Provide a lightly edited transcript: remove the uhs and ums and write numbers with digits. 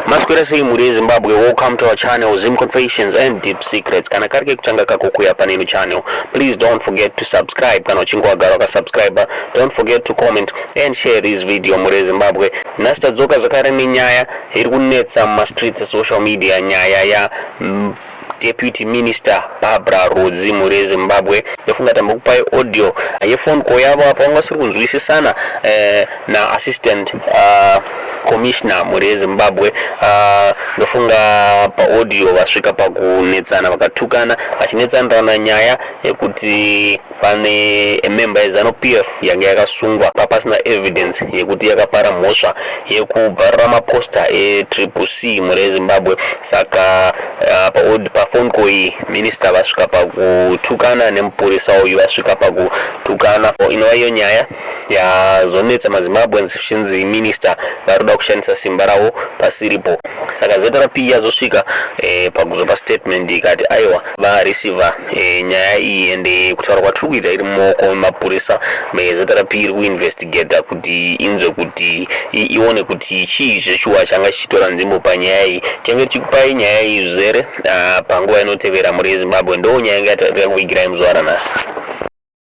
Masquera sei muri Zimbabwe, welcome to our channel Zim Confessions and Deep Secrets. Kana karike kuchanga kako kuya panenu channel. Please don't forget to subscribe. Kana uchingwa garo ka subscriber. Don't forget to comment and share this video muri Zimbabwe. Nasta dzoka zakare ni nyaya iri kunetsa ma streets social media nyaya ya Deputy Minister Barbara Rodzi muri Zimbabwe yafunga tambukupa audio yefone call yavo apa vangasiri kunzwisisana na assistant commissioner muri Zimbabwe ndofunga pa audio vasvika pakunetsana vakatukana vachinetsanirana nyaya yekuti pane member yeZANU-PF yange yakasungwa papasina evidence yekuti yakapara mhosva yekubharira maposta e-CCC muri Zimbabwe. Saka pa phone call iyi minister vasvika pakutukana nemupurisa uyu vasvika pakutukana. Inova iyo nyaya yazonetsa maZimbabweans zvichinzi minister varikuda kushandisa simba ravo pasiripo. Saka ZRP yazosvika pakuzopa statement ikati aiwa vareceiva nyaya iyi ende kutaura kwatiri kuita iri mumaoko memapurisa ZRP iri kuinvestigata kuti inzwe kuti ione kuti chii zvechuwa changa chichitora nzvimbo panyaya iyi. Change tichikupai nyaya iyi zvizere panguva inotevera muri Zimbabwe. Ndo nyaya yanga yatakuvigirai muzuva ranhasi.